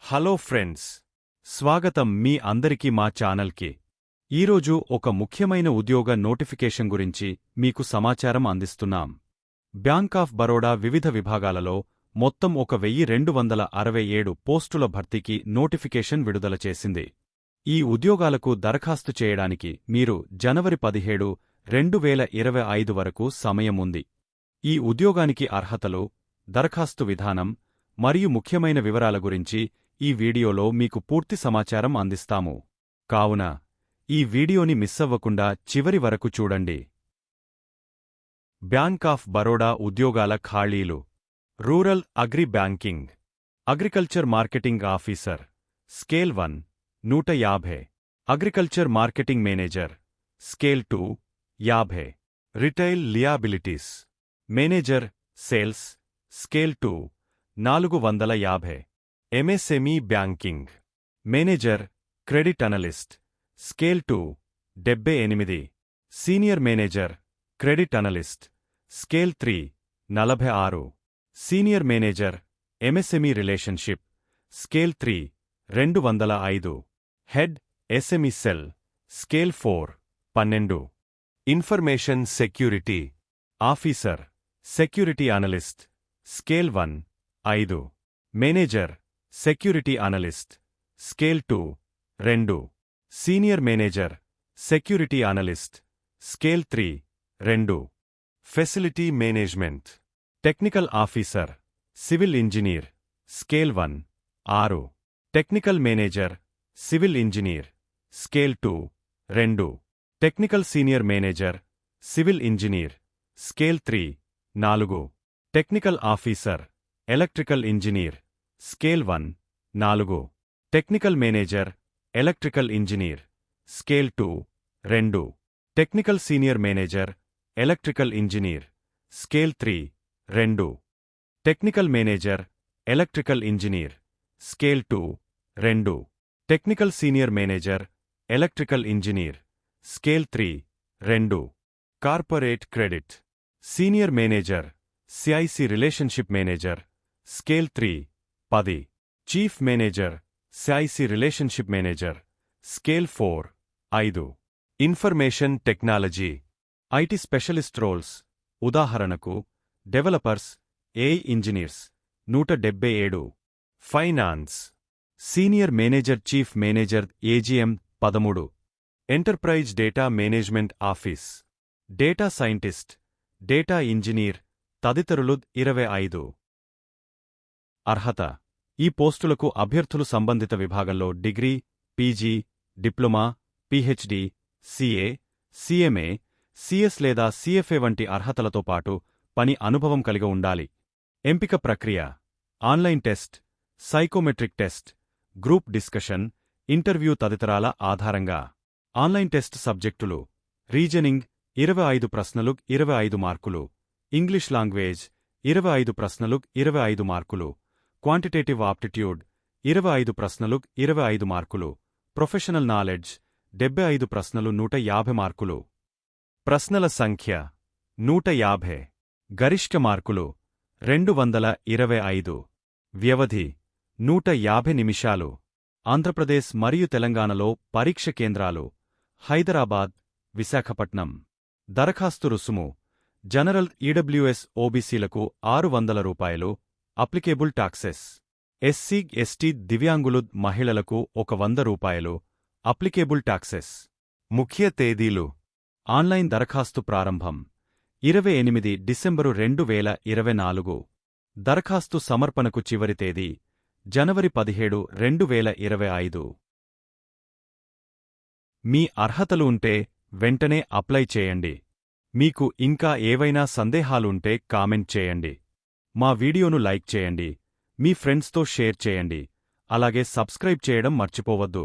Hello friends, స్వాగతం మీ అందరికీ మా ఛానల్కి. ఈరోజు ఒక ముఖ్యమైన ఉద్యోగ నోటిఫికేషన్ గురించి మీకు సమాచారం అందిస్తున్నాం. బ్యాంక్ ఆఫ్ బరోడా వివిధ విభాగాలలో మొత్తం 1267 పోస్టుల భర్తీకి నోటిఫికేషన్ విడుదల చేసింది. ఈ ఉద్యోగాలకు దరఖాస్తు చేయడానికి మీరు జనవరి 17, 2025 వరకు సమయం ఉంది. ఈ ఉద్యోగానికి అర్హతలు, దరఖాస్తు విధానం మరియు ముఖ్యమైన వివరాల గురించి ఈ వీడియోలో మీకు పూర్తి సమాచారం అందిస్తాము. కావున ఈ వీడియోని మిస్సవ్వకుండా చివరి వరకు చూడండి. బ్యాంక్ ఆఫ్ బరోడా ఉద్యోగాల ఖాళీలు: rural agri banking, agriculture marketing officer, scale 1 150, agriculture marketing manager, scale 2 50, retail liabilities manager sales, scale 2 450, MSME banking manager credit analyst, scale 2 78, senior manager credit analyst, scale 3 46, senior manager MSME relationship, scale 3 205, head SME cell, scale 4 12, information security officer, security analyst, scale 1 5, manager security analyst, scale 2 2, senior manager security analyst, scale 3 2, facility management technical officer, civil engineer, scale 1 6, technical manager civil engineer, scale 2 2, technical senior manager civil engineer, scale 3 4, technical officer electrical engineer, scale 1 4, technical manager electrical engineer, scale 2 2, technical senior manager electrical engineer, scale 3 2, technical manager electrical engineer, scale 2 2, technical senior manager electrical engineer, scale 3 2, corporate credit senior manager CIC relationship manager, scale 3 10, chief manager CIC relationship manager, scale 4 5, information technology IT specialist roles ఉదాహరణకు developers, AI engineers 177, finance senior manager chief manager AGM 13, enterprise data management office, data scientist, data engineer తదితరులు 25. అర్హత: ఈ పోస్టులకు అభ్యర్థులు సంబంధిత విభాగంలో degree, PG, diploma, PhD, CA, CMA, CS లేదా CFA వంటి అర్హతలతో పాటు పని అనుభవం కలిగి ఉండాలి. ఎంపిక ప్రక్రియ: online test, psychometric test, group discussion, interview తదితరాల ఆధారంగా. ఆన్లైన్ టెస్ట్ సబ్జెక్టులు: రీజనింగ్ 25 ప్రశ్నలు 25 మార్కులు, ఇంగ్లీష్ లాంగ్వేజ్ 25 ప్రశ్నలు 25 మార్కులు, క్వాంటిటేటివ్ ఆప్టిట్యూడ్ 25 ప్రశ్నలు 25 మార్కులు, ప్రొఫెషనల్ నాలెడ్జ్ 75 ప్రశ్నలు 150 మార్కులు. ప్రశ్నల సంఖ్య 150, గరిష్ట మార్కులు 225, వ్యవధి 150 నిమిషాలు. ఆంధ్రప్రదేశ్ మరియు తెలంగాణలో పరీక్ష కేంద్రాలు: హైదరాబాద్, విశాఖపట్నం. దరఖాస్తు రుసుము: జనరల్ ఈడబ్ల్యూఎస్ ఓబీసీలకు ₹600, అప్లికేబుల్ టాక్సెస్. ఎస్సీ ఎస్టీ దివ్యాంగులు మహిళలకు ₹100, అప్లికేబుల్ టాక్సెస్. ముఖ్య తేదీలు: ఆన్లైన్ దరఖాస్తు ప్రారంభం 28 డిసెంబరు 2024. దరఖాస్తు సమర్పణకు చివరి తేదీ జనవరి 17, 2025. మీ అర్హతలు ఉంటే వెంటనే అప్లై చేయండి. మీకు ఇంకా ఏవైనా సందేహాలుంటే కామెంట్ చేయండి. మా వీడియోను లైక్ చేయండి, మీ ఫ్రెండ్స్తో షేర్ చేయండి, అలాగే సబ్స్క్రైబ్ చేయడం మర్చిపోవద్దు.